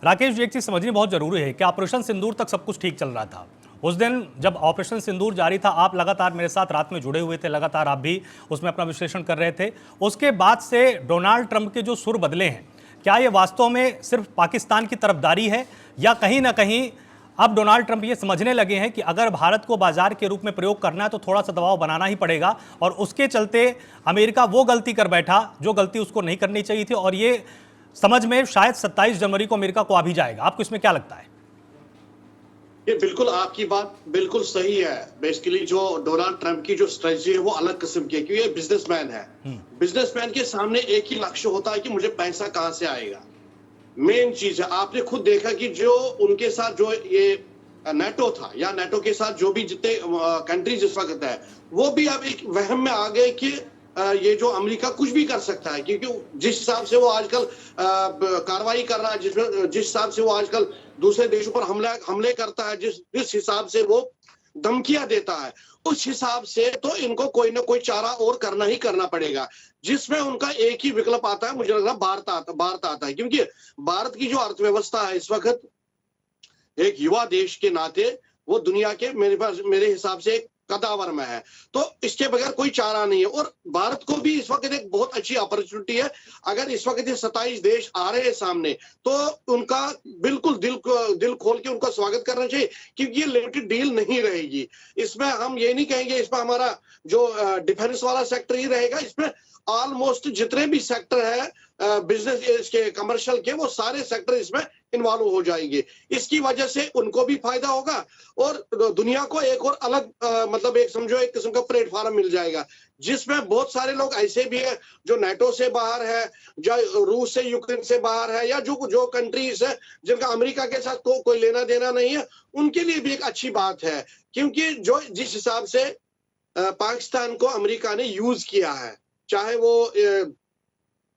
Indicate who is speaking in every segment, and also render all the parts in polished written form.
Speaker 1: राकेश जी, एक चीज समझनी बहुत जरूरी है कि ऑपरेशन सिंदूर तक सब कुछ ठीक चल रहा था। उस दिन जब ऑपरेशन सिंदूर जारी था, आप लगातार मेरे साथ रात में जुड़े हुए थे, लगातार आप भी उसमें अपना विश्लेषण कर रहे थे। उसके बाद से डोनाल्ड ट्रंप के जो सुर बदले हैं, क्या ये वास्तव में सिर्फ पाकिस्तान की तरफदारी है, या कहीं ना कहीं अब डोनाल्ड ट्रंप ये समझने लगे हैं कि अगर भारत को बाजार के रूप में प्रयोग करना है तो थोड़ा सा दबाव बनाना ही पड़ेगा, और उसके चलते अमेरिका वो गलती कर बैठा जो गलती उसको नहीं करनी चाहिए थी, और ये समझ में शायद 27 जनवरी को अमेरिका को आ भी जाएगा। आपको इसमें क्या लगता है?
Speaker 2: ये बिल्कुल आपकी बात बिल्कुल सही है। बेसिकली जो डोनाल्ड ट्रंप की जो स्ट्रेटजी है वो अलग किस्म की है, क्योंकि ये बिजनेसमैन है। बिजनेसमैन के सामने एक ही लक्ष्य होता है कि मुझे पैसा कहां से आएगा। मेन चीज है, आपने खुद देखा कि जो उनके साथ जो ये नेटो था, या नेटो के साथ जो भी जितने कंट्रीज इस वक्त है, वो भी अब एक वहम में आ गए कि ये जो अमेरिका कुछ भी कर सकता है, क्योंकि जिस हिसाब से वो आजकल कार्रवाई कर रहा है, जिस हिसाब से वो आजकल दूसरे देशों पर हमले करता है, जिस हिसाब से वो धमकियां देता है, उस हिसाब से तो इनको कोई ना कोई चारा और करना ही करना पड़ेगा, जिसमें उनका एक ही विकल्प आता है। मुझे लग रहा है भारत आता है, क्योंकि भारत की जो अर्थव्यवस्था है इस वक्त एक युवा देश के नाते वो दुनिया के मेरे हिसाब से एक कदावर में है। तो इसके बगैर कोई चारा नहीं है, और भारत को भी इस वक्त एक बहुत अच्छी अपॉर्चुनिटी है। अगर इस वक्त ये 27 देश आ रहे हैं सामने, तो उनका बिल्कुल दिल खोल के उनका स्वागत करना चाहिए, क्योंकि ये लिमिटेड डील नहीं रहेगी। इसमें हम ये नहीं कहेंगे इसमें हमारा जो डिफेंस वाला सेक्टर ही रहेगा, इसमें ऑलमोस्ट जितने भी सेक्टर है बिजनेस इसके कमर्शियल के, वो सारे सेक्टर इसमें इन्वॉल्व हो जाएंगे। इसकी वजह से उनको भी फायदा होगा, और दुनिया को एक और अलग मतलब एक समझो एक किस्म का प्लेटफॉर्म मिल जाएगा, जिसमें बहुत सारे लोग ऐसे भी हैं जो नेटो से बाहर है, जो रूस से यूक्रेन से बाहर है, या जो कंट्रीज है जिनका अमेरिका के साथ कोई लेना देना नहीं है, उनके लिए भी एक अच्छी बात है। क्योंकि जो जिस हिसाब से पाकिस्तान को अमेरिका ने यूज किया है, चाहे वो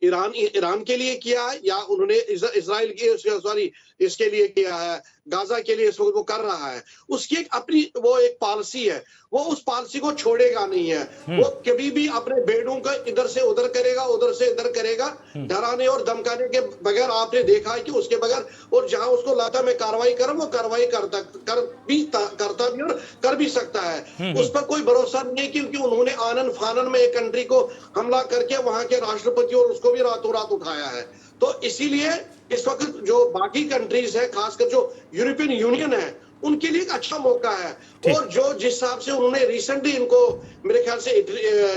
Speaker 2: ईरान के लिए किया है, या उन्होंने इसराइल के सॉरी इसके लिए किया है, गाजा के लिए इसको वो कर रहा है, उसकी एक अपनी वो एक पॉलिसी है, वो उस पॉलिसी को छोड़ेगा नहीं है। वो कभी भी अपने बेड़ों का इधर से उधर करेगा, उधर से इधर करेगा, डराने और धमकाने के बगैर। आपने देखा है कि उसके बगैर, और जहां उसको लाता मैं कार्रवाई करूं, वो कार्रवाई करता भी और कर भी सकता है। उस पर कोई भरोसा नहीं है, क्योंकि उन्होंने आनन फानन में एक कंट्री को हमला करके वहां के राष्ट्रपति और उसको भी रातों रात उठाया है। तो इसीलिए इस वक्त जो बाकी कंट्रीज है, खासकर जो यूरोपियन यूनियन है, उनके लिए एक अच्छा मौका है। और जो जिस हिसाब से उन्होंने रिसेंटली इनको मेरे ख्याल से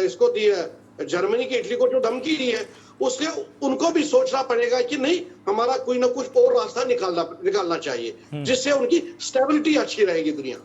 Speaker 2: इसको दी है, जर्मनी की इटली को जो धमकी दी है, उससे उनको भी सोचना पड़ेगा कि नहीं, हमारा कोई ना कुछ और रास्ता निकालना चाहिए, जिससे उनकी स्टेबिलिटी अच्छी रहेगी दुनिया।